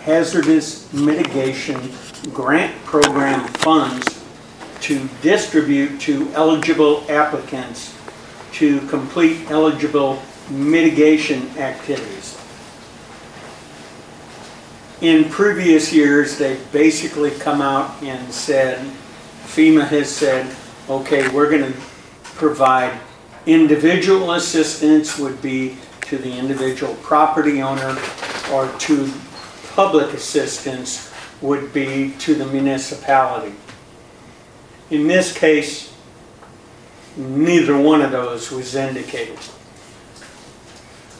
hazardous mitigation grant program funds to distribute to eligible applicants to complete eligible mitigation activities. In previous years, they've basically come out and said, FEMA has said, okay, we're going to provide individual assistance would be to the individual property owner, or to public assistance would be to the municipality. In this case, neither one of those was indicated.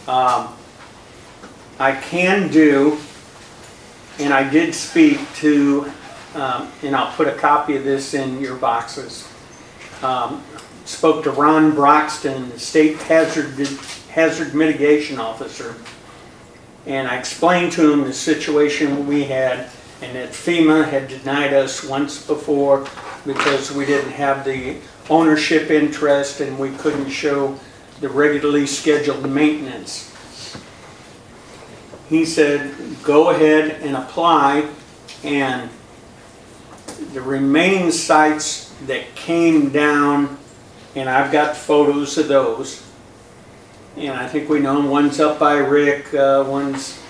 I can do, and I did speak to, and I'll put a copy of this in your boxes, spoke to Ron Broxton, the State Hazard Mitigation Officer, and I explained to him the situation we had, and that FEMA had denied us once before because we didn't have the ownership interest and we couldn't show the regularly scheduled maintenance. He said, go ahead and apply, and the remaining sites that came down, and I've got photos of those, and I think we know one's up by Rick, one's,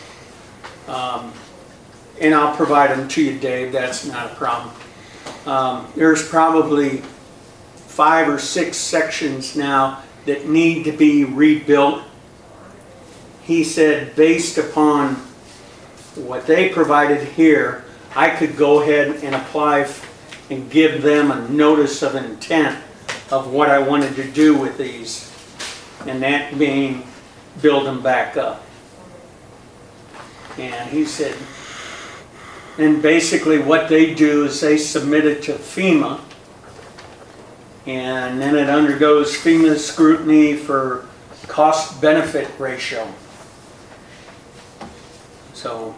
and I'll provide them to you, Dave, that's not a problem. There's probably 5 or 6 sections now that need to be rebuilt. He said, based upon what they provided here, I could go ahead and apply and give them a notice of intent of what I wanted to do with these, and that being build them back up. And he said, and basically what they do is they submit it to FEMA, and then it undergoes FEMA scrutiny for cost-benefit ratio. So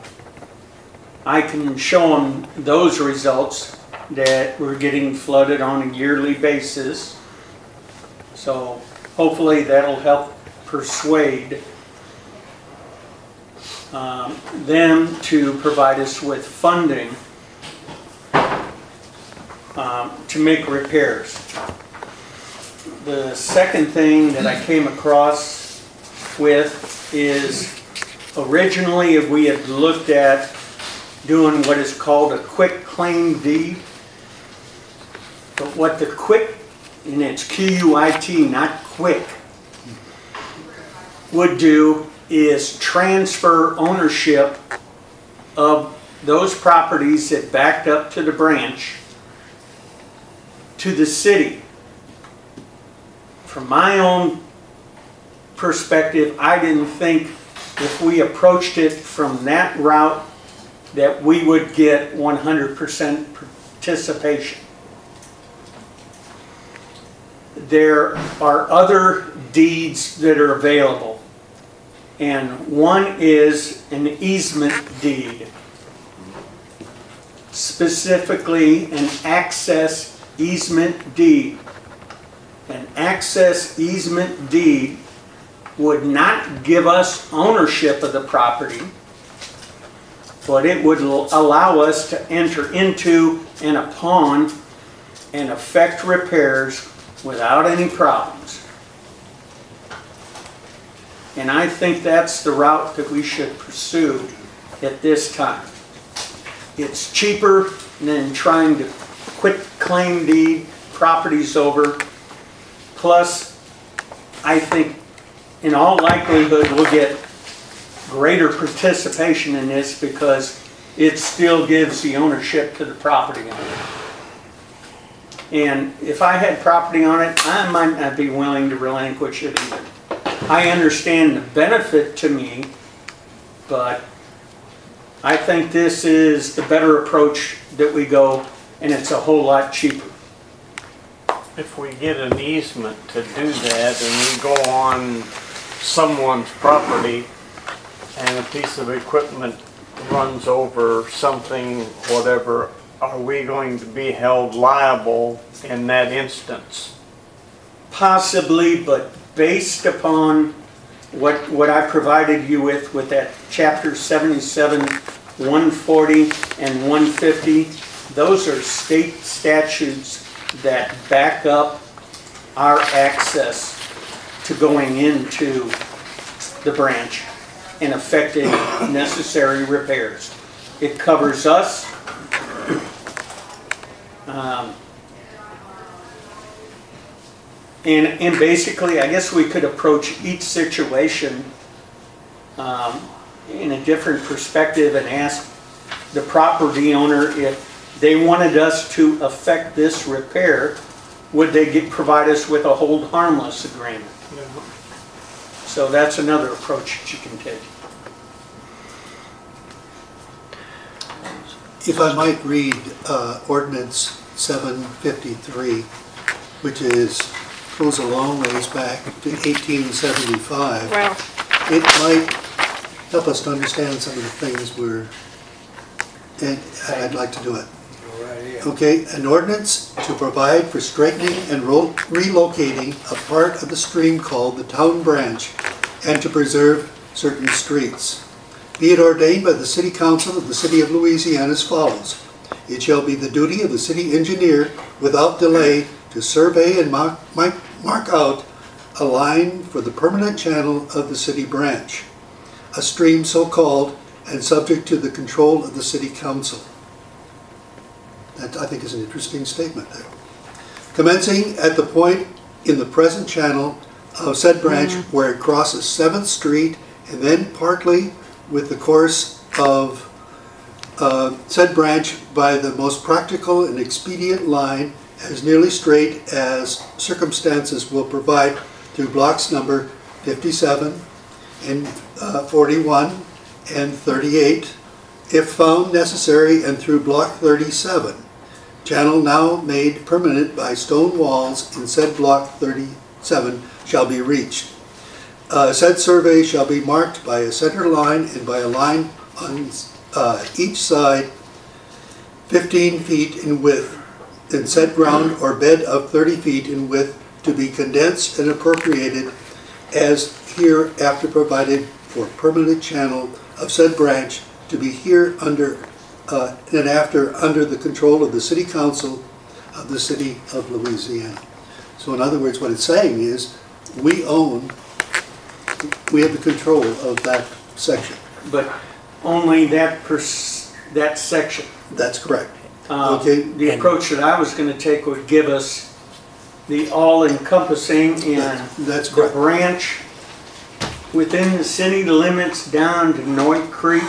I can show them those results that we're getting flooded on a yearly basis. So hopefully that'll help persuade them to provide us with funding to make repairs. The second thing that I came across with is, originally we had looked at doing what is called a quick claim deed. But what the quick, and it's Q-U-I-T, not quick, would do is transfer ownership of those properties that backed up to the branch to the city. From my own perspective, I didn't think if we approached it from that route that we would get 100% participation. There are other deeds that are available, and one is an easement deed, specifically an access easement deed. An access easement deed would not give us ownership of the property, but it would allow us to enter into and upon and effect repairs without any problems. And I think that's the route that we should pursue at this time. It's cheaper than trying to quit claim deed properties over. Plus, I think in all likelihood we'll get greater participation in this because it still gives the ownership to the property owner. And if I had property on it, I might not be willing to relinquish it either. I understand the benefit to me, but I think this is the better approach that we go, and it's a whole lot cheaper. If we get an easement to do that and we go on someone's property and a piece of equipment runs over something, whatever, are we going to be held liable in that instance? Possibly, but based upon what I provided you with that chapter 77, 140, and 150, those are state statutes that back up our access to going into the branch and effecting necessary repairs. It covers us. And basically, I guess we could approach each situation in a different perspective and ask the property owner if they wanted us to effect this repair, would they provide us with a hold harmless agreement? Yeah. So that's another approach that you can take. If I might read Ordinance 753, which goes a long ways back to 1875. Wow. It might help us to understand some of the things and I'd like to do it. Okay, an ordinance to provide for straightening and relocating a part of the stream called the town branch and to preserve certain streets. Be it ordained by the City Council of the City of Louisiana as follows. It shall be the duty of the city engineer without delay to survey and mark out a line for the permanent channel of the city branch, a stream so called and subject to the control of the City Council. That, I think, is an interesting statement there. Commencing at the point in the present channel of said branch where it crosses 7th Street and then partly with the course of said branch by the most practical and expedient line as nearly straight as circumstances will provide through blocks number 57 and 41 and 38, if found necessary, and through block 37. Channel now made permanent by stone walls in said block 37 shall be reached. Said survey shall be marked by a center line and by a line on each side 15 feet in width, in said ground or bed of 30 feet in width to be condensed and appropriated as hereafter provided for permanent channel of said branch to be here under and after under the control of the City Council of the City of Louisiana. So in other words, what it's saying is we have the control of that section. But only that section. That's correct. Okay. The approach that I was going to take would give us the all-encompassing and that's the correct. branch within the city limits down to Noit Creek.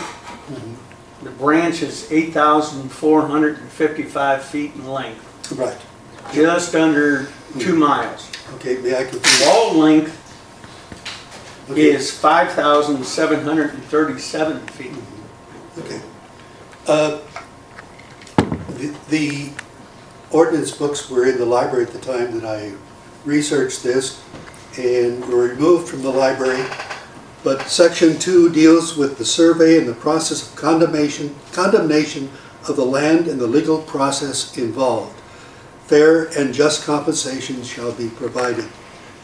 The branch is 8,455 feet in length. Right. Just under 2 miles. Okay, may I continue? The wall length is 5,737 feet. Okay. The ordinance books were in the library at the time that I researched this and were removed from the library. But Section 2 deals with the survey and the process of condemnation of the land and the legal process involved. Fair and just compensation shall be provided.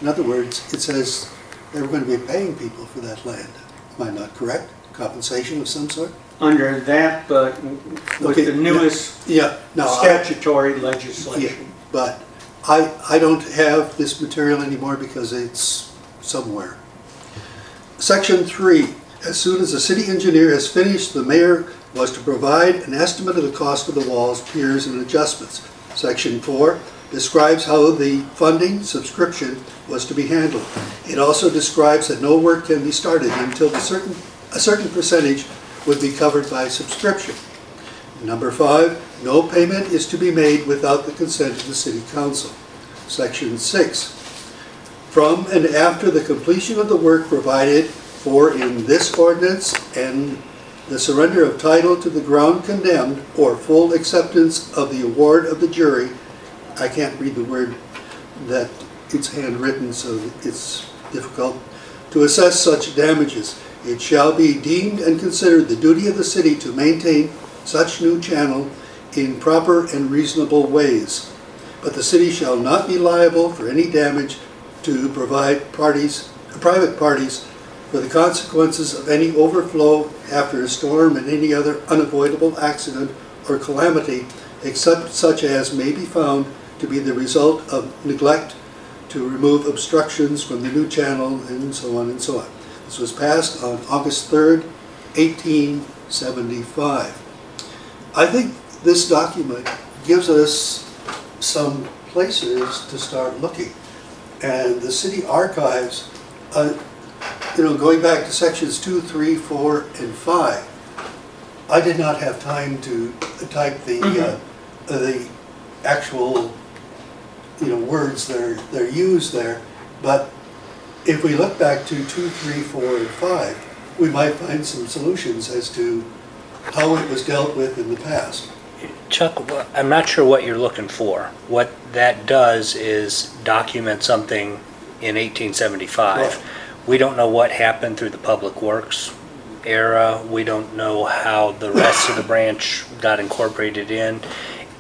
In other words, it says they were going to be paying people for that land. Am I not correct? Compensation of some sort? Under that, but with the newest statutory legislation. But I don't have this material anymore because it's somewhere. Section 3. As soon as the city engineer has finished, the mayor was to provide an estimate of the cost of the walls, piers, and adjustments. Section 4 describes how the funding subscription was to be handled. It also describes that no work can be started until a certain percentage would be covered by subscription. Number 5, no payment is to be made without the consent of the City Council. Section 6, from and after the completion of the work provided for in this ordinance and the surrender of title to the ground condemned or full acceptance of the award of the jury, I can't read the word that it's handwritten so it's difficult, to assess such damages. It shall be deemed and considered the duty of the city to maintain such new channel in proper and reasonable ways. But the city shall not be liable for any damage to private parties for the consequences of any overflow after a storm and any other unavoidable accident or calamity, except such as may be found to be the result of neglect to remove obstructions from the new channel, and so on and so on. This was passed on August 3rd, 1875. I think this document gives us some places to start looking. And the city archives, going back to sections 2, 3, 4, and 5, I did not have time to type the actual words that are used there, but if we look back to 2, 3, 4, and 5, we might find some solutions as to how it was dealt with in the past. Chuck, I'm not sure what you're looking for. What that does is document something in 1875. Right. We don't know what happened through the Public Works era. We don't know how the rest of the branch got incorporated in.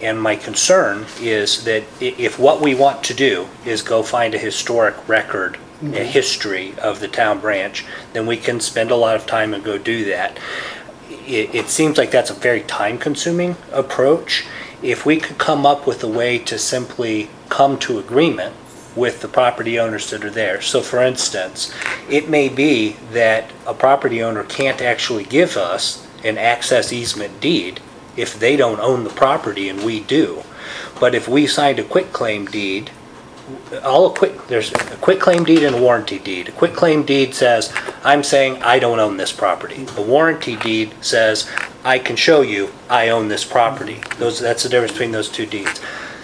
And my concern is that if what we want to do is go find a historic record, a history of the town branch, then we can spend a lot of time and go do that. It seems like that's a very time-consuming approach. If we could come up with a way to simply come to agreement with the property owners that are there. So for instance, it may be that a property owner can't actually give us an access easement deed if they don't own the property and we do. But if we signed a quitclaim deed, there's a quitclaim deed and a warranty deed. A quitclaim deed says, I'm saying I don't own this property. A warranty deed says, I can show you I own this property. That's the difference between those two deeds.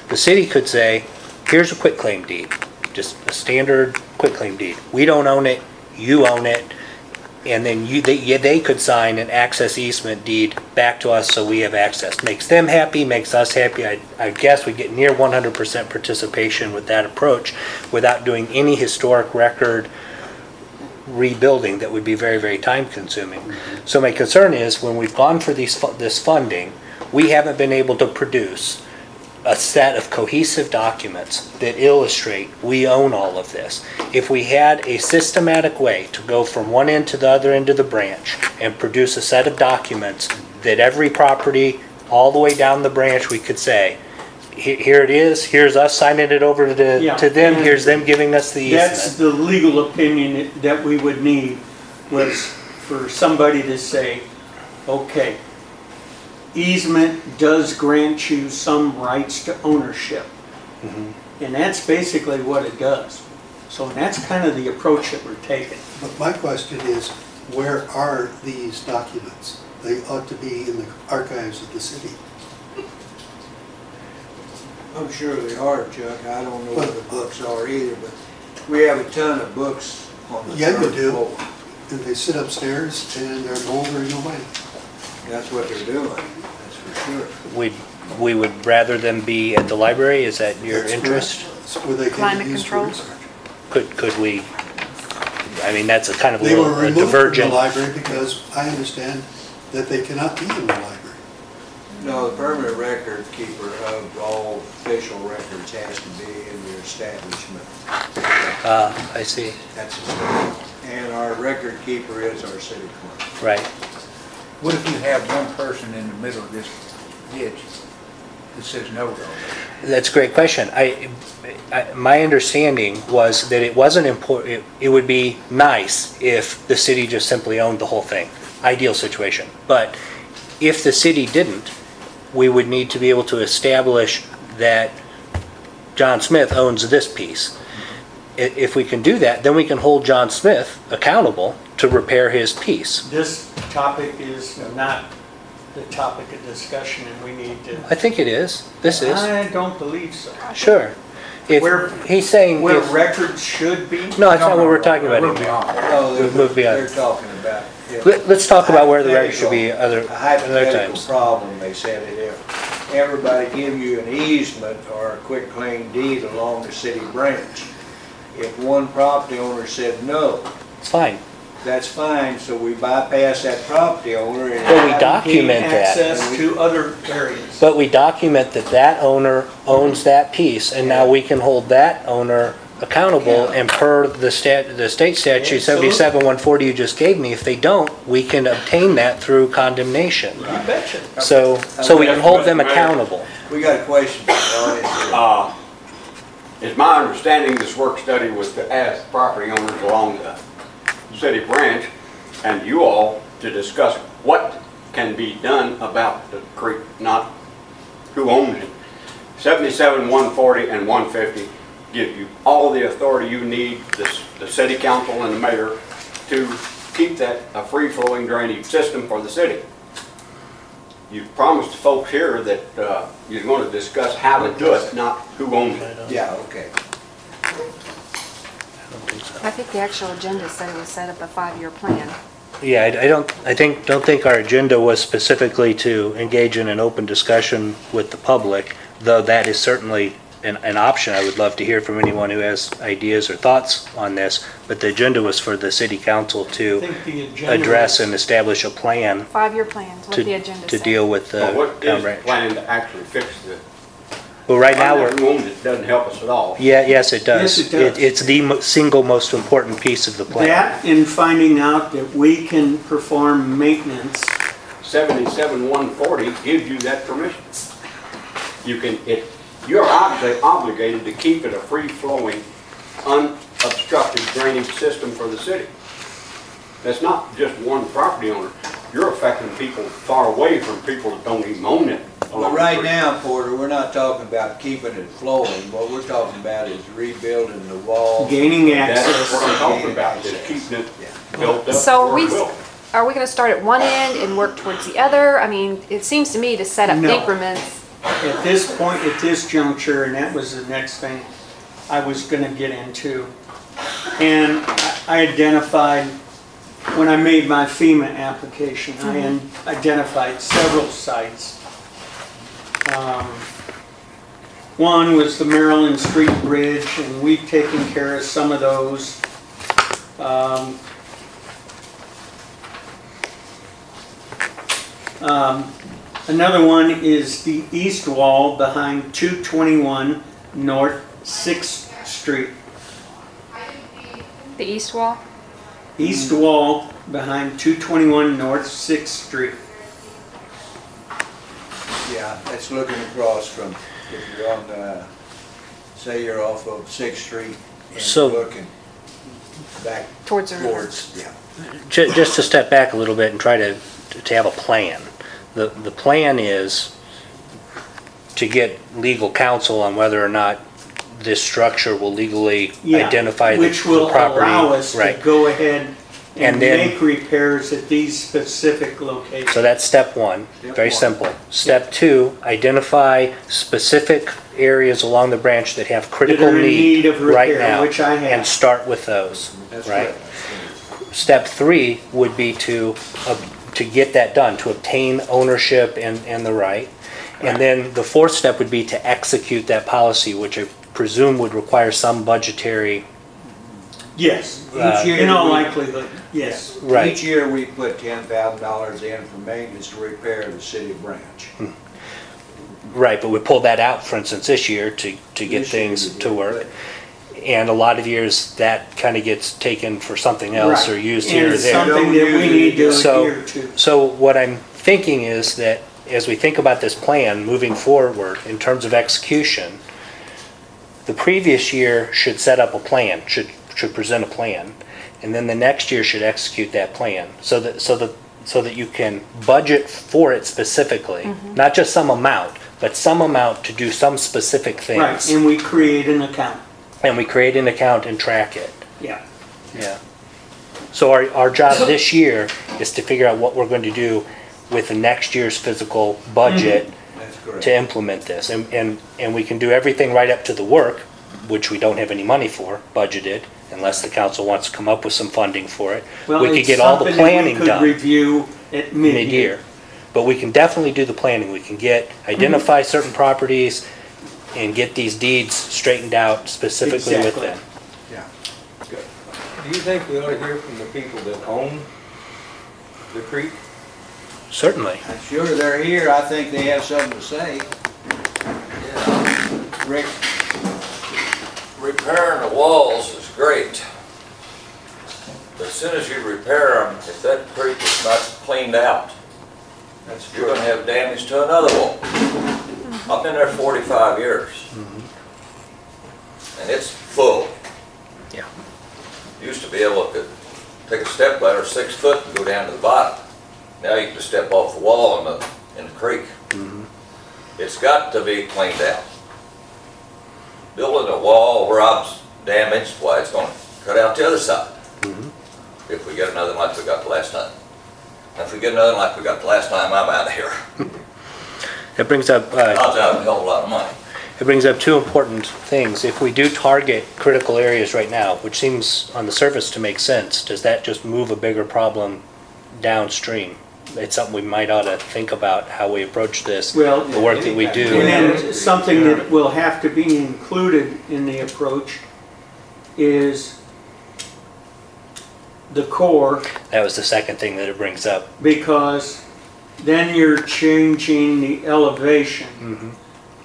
The city could say, here's a quitclaim deed, just a standard quitclaim deed. We don't own it, you own it, and then they could sign an access easement deed back to us so we have access. Makes them happy, makes us happy. I guess we get near 100% participation with that approach without doing any historic record rebuilding that would be very, very time consuming. So my concern is when we've gone for this funding, we haven't been able to produce a set of cohesive documents that illustrate we own all of this. If we had a systematic way to go from one end to the other end of the branch and produce a set of documents that every property all the way down the branch we could say, here it is, here's us signing it over to them, here's them giving us the easement. That's the legal opinion that we would need, was for somebody to say, okay, easement does grant you some rights to ownership. And that's basically what it does. So that's kind of the approach that we're taking. But my question is, where are these documents? They ought to be in the archives of the city. I'm sure they are, Chuck. I don't know where the books are either, but we have a ton of books on the third floor. And they sit upstairs and they're moldering away. That's what they're doing, that's for sure. We would rather them be at the library? Is that your interest? That's where they can Climate be used for control? research. Could we, I mean, that's a kind of a They were little removed from the divergent. library because I understand that they cannot be in the library. No, the permanent record keeper of all official records has to be in your establishment. I see. That's his name. And our record keeper is our city clerk. Right. What if you have one person in the middle of this ditch that says no to all that? That's a great question. My understanding was that it wasn't important. It would be nice if the city just simply owned the whole thing. Ideal situation. But if the city didn't, we would need to be able to establish that John Smith owns this piece. If we can do that, then we can hold John Smith accountable to repair his piece. This topic is not the topic of discussion, and we need to... I think it is. This is. I don't believe so. Sure. If he's saying... Where if, records should be? no, that's not what we're talking about We're anymore. beyond. No, We've moved beyond. they're talking about... Let's talk about where the record should be A other hypothetical times. problem, they said it, if everybody give you an easement or a quitclaim deed along the city branch, if one property owner said no, It's fine. that's fine, so we bypass that property owner and... But we document Gain that. access to other areas. But we document that that owner owns that piece, and now we can hold that owner accountable, Yeah. and per the state statute Absolutely. 77-140 you just gave me, if they don't, we can obtain that through condemnation. You betcha. So we can hold them accountable. We got a question from the audience here. It's my understanding this work study was to ask property owners along the city branch and you all to discuss what can be done about the creek, not who owns it. 77-140 and 150 give you all the authority you need, the city council and the mayor, to keep that a free-flowing drainage system for the city. You promised the folks here that you're going to discuss how to do it, not who owns it. Yeah, okay. I think the actual agenda said it was set up a 5-year plan. Yeah, I don't think our agenda was specifically to engage in an open discussion with the public, though that is certainly an option. I would love to hear from anyone who has ideas or thoughts on this, but the agenda was for the city council I to think the agenda address was- and establish a plan 5-year plans, what the to agenda to said. deal with the But what town is the branch. plan to actually fix the, Well, right now, we're, who owns it doesn't help us at all. yes, it does. Yes, it does. It's the single most important piece of the plan. That and finding out that we can perform maintenance. 77-140 gives you that permission. You can, you're obligated to keep it a free-flowing, unobstructed drainage system for the city. That's not just one property owner. You're affecting people far away from people that don't even own it. Well, right now, Porter, we're not talking about keeping it flowing. What we're talking about is rebuilding the wall. Gaining That's access. what I'm talking about, is keeping it built up. So where it will. are we gonna start at one end and work towards the other? I mean, it seems to me to set up No. increments. At this point, at this juncture, and that was the next thing I was gonna get into. And I identified, when I made my FEMA application, I identified several sites. One was the Maryland Street Bridge, and we've taken care of some of those. Another one is the east wall behind 221 North 6th Street. The east wall? East wall behind 221 North 6th Street. Yeah, that's looking across from, if you're on the, say you're off of 6th Street and So- you're looking back Towards the river. towards, yeah. Just to step back a little bit and try to have a plan. The plan is to get legal counsel on whether or not this structure will legally Yeah, identify the which will property. allow us to Right. go ahead and And then- make repairs at these specific locations. So that's step one, Step very one. simple. Step two, identify specific areas along the branch that have critical That are in need of right repair, now. which I have. And start with those, That's right? right. Step three would be to get that done, to obtain ownership and the right. And then the fourth step would be to execute that policy, which I presume would require some budgetary, Yes, Each year in all we- likelihood, yes. right. Each year we put $10,000 in for maintenance to repair the city branch. Right, but we pulled that out, for instance, this year to get This year things we to did, work. And a lot of years, that kind of gets taken for something else or Right. used And here or it's there. something that we need to So- adhere to. So what I'm thinking is that as we think about this plan moving forward in terms of execution, the previous year should set up a plan, should present a plan, and then the next year should execute that plan, so that you can budget for it specifically, not just some amount, but some amount to do some specific Right, things. and we create an account, And we create an account and track it. yeah. Yeah. So our job this year is to figure out what we're going to do with the next year's physical budget That's correct. to implement this. And we can do everything right up to the work, which we don't have any money for, budgeted, unless the council wants to come up with some funding for it. Well, We could it's get all the something that we planning could done review at mid-year. mid-year. But we can definitely do the planning. We can identify certain properties and get these deeds straightened out specifically with Exactly. them. Do you think we ought to hear from the people that own the creek? Certainly. I'm sure they're here, I think they have something to say. Rick? repairing the walls is great. But as soon as you repair them, if that creek is not cleaned out, you're gonna have damage to another wall. I've been there 45 years. And it's full. Yeah. Used to be able to take a step ladder 6 foot and go down to the bottom. Now you can just step off the wall in the creek. It's got to be cleaned out. Building a wall where I'm damaged, why, it's going to cut out the other side. If we get another like we got the last time. And if we get another like we got the last time, I'm out of here. It brings up I was out of a hell of a lot of money. It brings up two important things. If we do target critical areas right now, which seems on the surface to make sense, does that just move a bigger problem downstream? It's something we might ought to think about how we approach this, Well, the work that we do. And then something that will have to be included in the approach is the core, That was the second thing that it brings up. because then you're changing the elevation.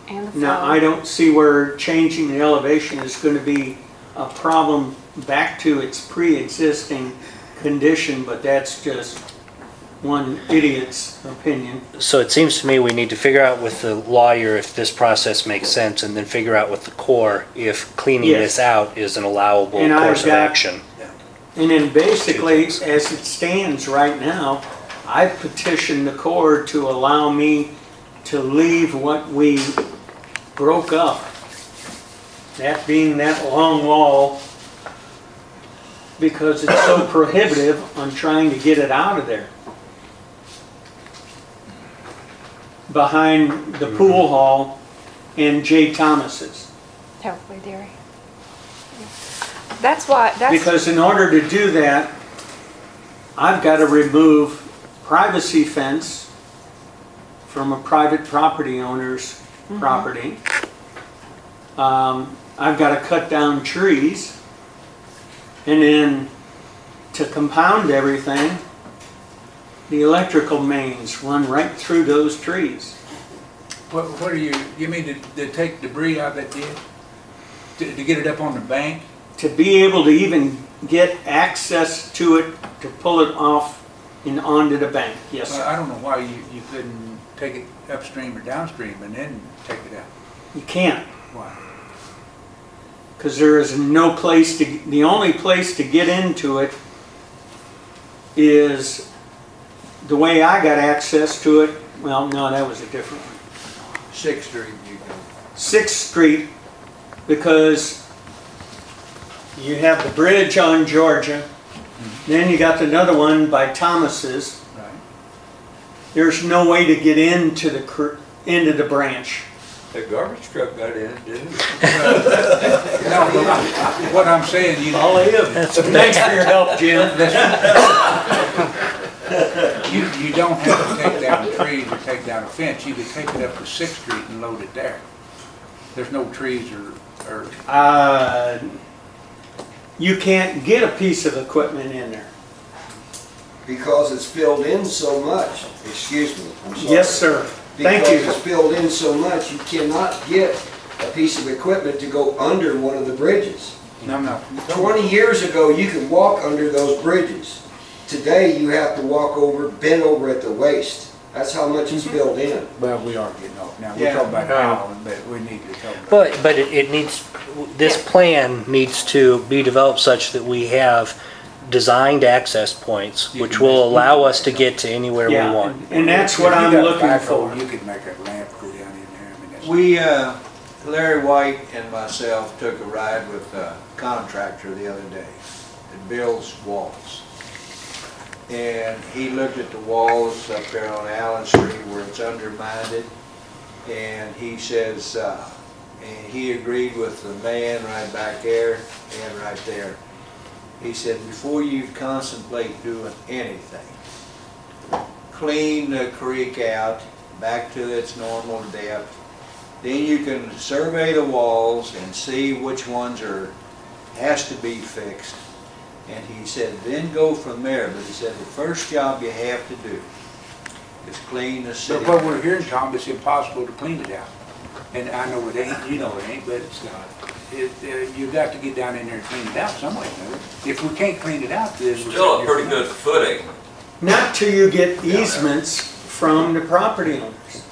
And the Now, flow. I don't see where changing the elevation is going to be a problem back to its pre-existing condition, but that's just one idiot's opinion. So it seems to me we need to figure out with the lawyer if this process makes sense, and then figure out with the Corps if cleaning Yes. this out is an allowable And I've course of got- action. And then basically, as it stands right now, I've petitioned the Corps to allow me to leave what we broke up, that being that long wall, because it's so prohibitive on trying to get it out of there. Behind the pool hall and Jay Thomas's. Hopefully, Derry. That's why, that's, Because in order to do that, I've got to remove privacy fence from a private property owner's property. I've got to cut down trees. And then to compound everything, the electrical mains run right through those trees. What are you mean to take debris out of that ditch? To get it up on the bank? To be able to even get access to it, to pull it off and onto the bank, yes, Well, sir. I don't know why you couldn't take it upstream or downstream and then take it out. You can't. Why? Because there is no place to, the only place to get into it is the way I got access to it. Well, no, that was a different one. 6th Street you go. 6th Street, because you have the bridge on Georgia, then you got another one by Thomas's. Right. There's no way to get into the branch. The garbage truck got in, didn't it? No, but what I'm saying, you Thanks for your help, Jim. you don't have to take down trees or take down a fence. You could take it up to 6th Street and load it there. There's no trees or You can't get a piece of equipment in there. Because it's filled in so much. Excuse me, I'm sorry. Yes, sir. Thank Because you. it's filled in so much, you cannot get a piece of equipment to go under one of the bridges. no. 20 years ago, you could walk under those bridges. Today, you have to walk over, bend over at the waist. That's how much it's filled in. Well, we are getting off now. We're Yeah. talking about how, but we need to talk about. But it needs, this plan needs to be developed such that we have designed access points, which will allow us to get to anywhere we Yeah, want. and that's what If you I'm got a looking backhoe, for. You could make a ramp go down in there. I mean, that's. We, Larry White and myself took a ride with a contractor the other day that builds walls. And he looked at the walls up there on Allen Street where it's undermined, and he says, and he agreed with the man right back there and right there. He said, before you contemplate doing anything, clean the creek out back to its normal depth. Then you can survey the walls and see which ones has to be fixed. And he said, then go from there. But he said, the first job you have to do is clean the city. But what we're hearing, Tom, it's impossible to clean it out. And I know it ain't, you know it ain't, but it's not. you've got to get down in there and clean it out some way. If we can't clean it out, then we're Still a sitting pretty here- good footing. Not till you get easements from the property owners.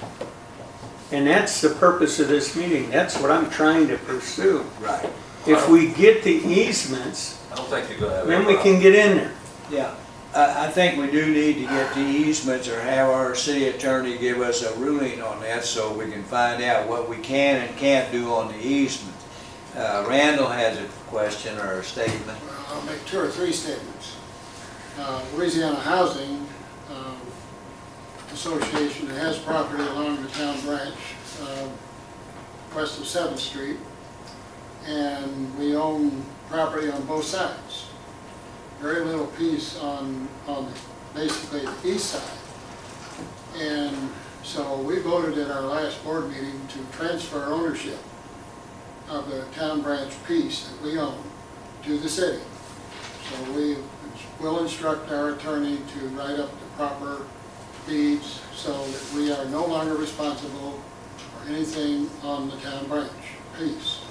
And that's the purpose of this meeting. That's what I'm trying to pursue. Right. If we get the easements, I don't think you're gonna have then any we problem. can get in there. Yeah, I think we do need to get the easements or have our city attorney give us a ruling on that so we can find out what we can and can't do on the easement. Randall has a question or a statement. I'll make 2 or 3 statements. Louisiana Housing Association has property along the town branch, west of 7th Street, and we own property on both sides. Very little piece on basically the east side. And so we voted at our last board meeting to transfer ownership of the town branch piece that we own to the city. So we will instruct our attorney to write up the proper deeds so that we are no longer responsible for anything on the town branch piece.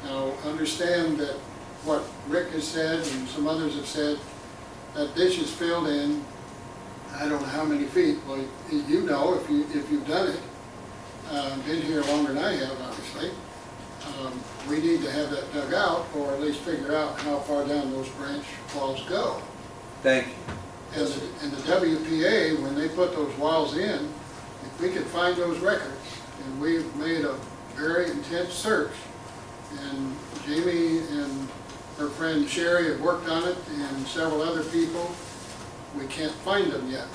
Now, understand that what Rick has said and some others have said, that ditch is filled in, I don't know how many feet. Well, you know if you've done it, been here longer than I have, obviously. We need to have that dug out, or at least figure out how far down those branch walls go. Thank you. And the WPA, when they put those walls in, if we could find those records, and we've made a very intense search, and Jamie and her friend Sherry have worked on it, and several other people, we can't find them yet,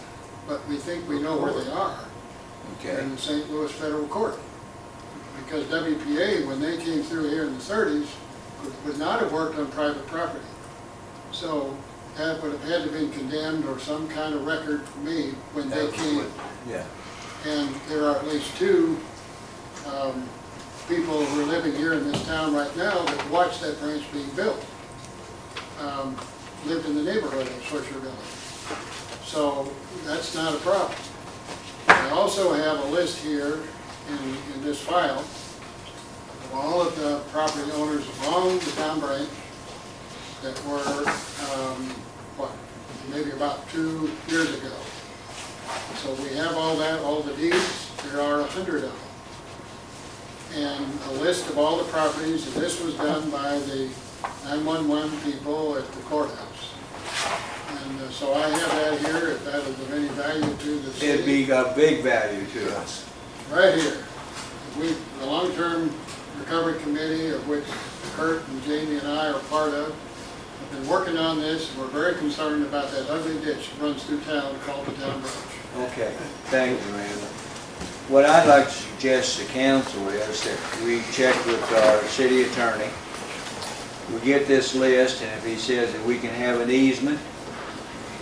but we think we know where they are. Okay. In the St. Louis Federal Court. Because WPA, when they came through here in the 30s, would not have worked on private property. So that would have had to be condemned or some kind of record made when they came. Yeah. And there are at least 2 people who are living here in this town right now that watched that branch being built. Lived in the neighborhood of Swisher Village. So that's not a problem. I also have a list here in this file of all of the property owners along the town branch that were, maybe about 2 years ago. So we have all that, all the deeds. There are 100 of them. And a list of all the properties, and this was done by the 911 people at the courthouse. And so I have that here, if that is of any value to the city. It'd be of big value to us. Right here. The long-term recovery committee, of which Kurt and Jamie and I are part of, have been working on this, and we're very concerned about that ugly ditch that runs through town called the town branch. Okay, thank you, Randall. What I'd like to suggest to council is that we check with our city attorney. We get this list, and if he says that we can have an easement,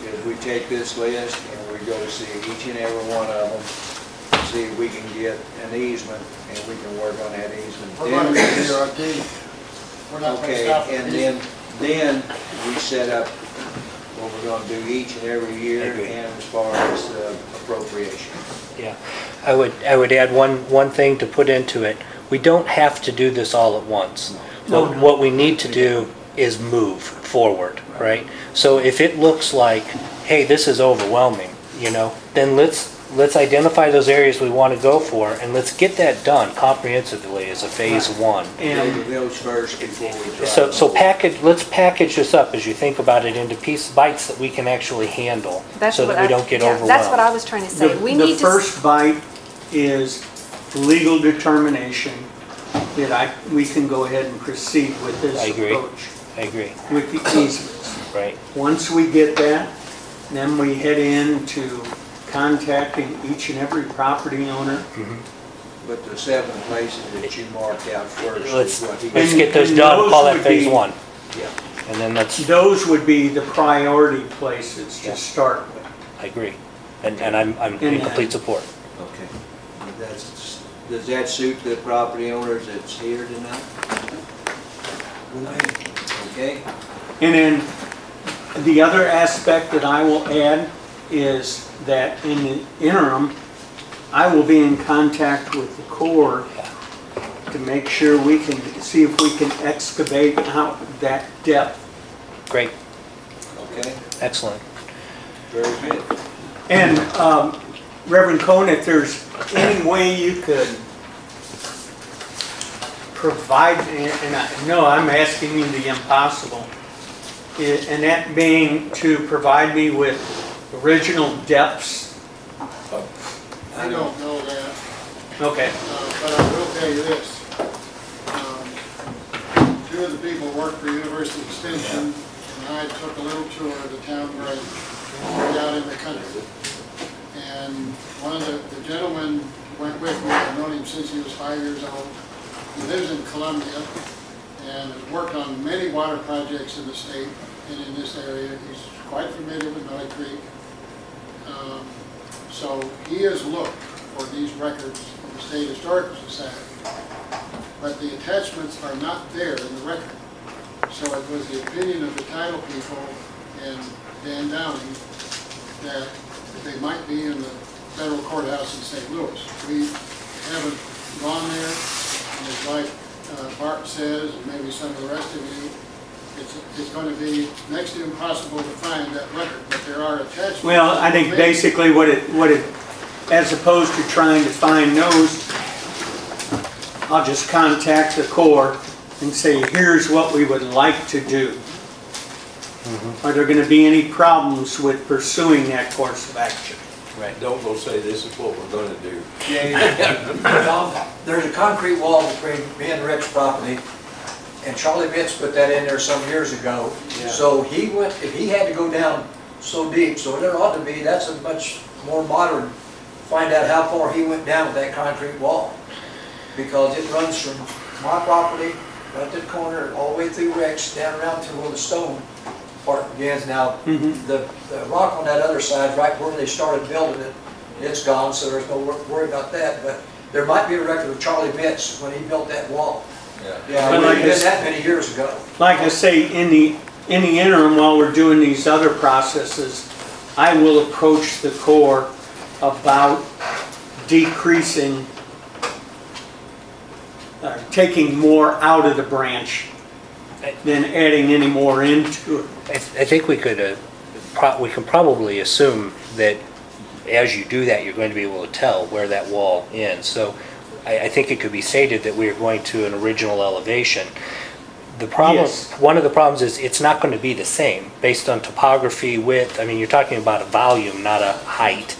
is we take this list and we go see each and every one of them, see if we can get an easement, and we can work on that easement. We're going to get here, okay? We're not going to Okay, stop and at then we set up what we're going to do each and every year, and as far as appropriation. Yeah, I would add one thing to put into it. We don't have to do this all at once. No. What we need to do is move forward, right? So if it looks like, hey, this is overwhelming, then let's identify those areas we want to go for, and let's get that done comprehensively as a phase 1. And those first before we try. Let's package this up as you think about it into bites that we can actually handle, so that we don't get overwhelmed. That's what I was trying to say. The first bite is legal determination that we can go ahead and proceed with this approach. I agree. With the easements. Right. Once we get that, then we head into contacting each and every property owner. But the 7 places that you marked out first. Let's get those done, call that phase 1. Yeah. And then those would be the priority places to start with. I agree. And I'm in complete support. Okay. Does that suit the property owners that's here tonight? Okay. And then the other aspect that I will add is that in the interim, I will be in contact with the Corps to make sure we can see if we can excavate out that depth. Great, Okay, excellent. very good. And Reverend Cohn, if there's any way you could provide, and I know I'm asking you the impossible, and that being to provide me with original depths. I don't know that, Okay. but I will tell you this. Two of the people work for University Extension, and I took a little tour of the town where I was out in the country. And one of the gentlemen went with me. I've known him since he was 5 years old. He lives in Columbia and has worked on many water projects in the state and in this area. He's quite familiar with Muddy Creek. So he has looked for these records in the State Historical Society, but the attachments are not there in the record. So it was the opinion of the title people and Dan Downing that they might be in the federal courthouse in St. Louis. We haven't gone there, and it's like Bart says, and maybe some of the rest of you, it's going to be next to impossible to find that record, but there are attachments. Well, I think basically what it, as opposed to trying to find those, I'll just contact the Corps and say, here's what we would like to do. Are there going to be any problems with pursuing that course of action? Right. Don't go say this is what we're gonna do. Tom, there's a concrete wall between me and Rick's property, and Charlie Bitts put that in there some years ago. So he went, if he had to go down so deep, so there ought to be, that's a much more modern, find out how far he went down with that concrete wall. Because it runs from my property, right to the corner, all the way through Rick's, down around to where the stone part begins. Now, the rock on that other side, right where they started building it, it's gone, so there's no worry about that. But there might be a record of Charlie Bitts when he built that wall. Yeah, But like it was this- that many years ago. Like I say, in the interim, while we're doing these other processes, I will approach the Corps about decreasing, taking more out of the branch than adding any more into it. I think we could, we can probably assume that as you do that, you're going to be able to tell where that wall ends. So I think it could be stated that we are going to an original elevation. The problem, Yes. one of the problems is it's not going to be the same based on topography, width. I mean, you're talking about a volume, not a height.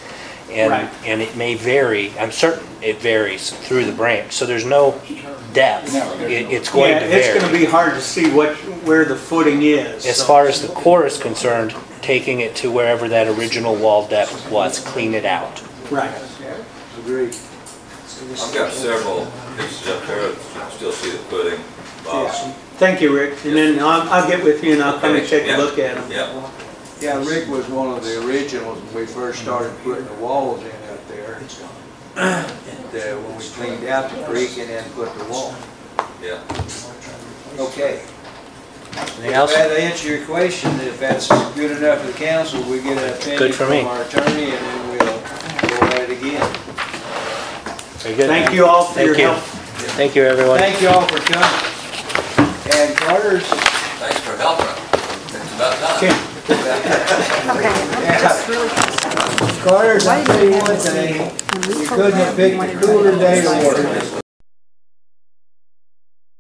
Right. And it may vary, I'm certain it varies through the branch. So there's no depth. It's going to vary. It's going to be hard to see where the footing is. As so. far as the Corps is concerned, taking it to wherever that original wall depth was, clean it out. Right. Agreed. I've got several pieces up there, that you can still see the footing. Thank you, Rick. And then I'll get with you and I'll come and take Yeah. a look at them. Yeah. Yeah, Rick was one of the originals when we first started putting the walls in up there. When we cleaned out the creek and then put the wall. Yeah. Okay. Anything If else? that answers your question, if that's good enough for the council, we get an opinion Good for from me. our attorney and then we'll go at it again. Very good. Thank you all for your Thank you. help. Thank you, everyone. Thank you all for coming. And Carter's, Thanks for helping. It's about time. Tim. Carter's, I'll tell you one thing, you couldn't have picked a cooler day to work.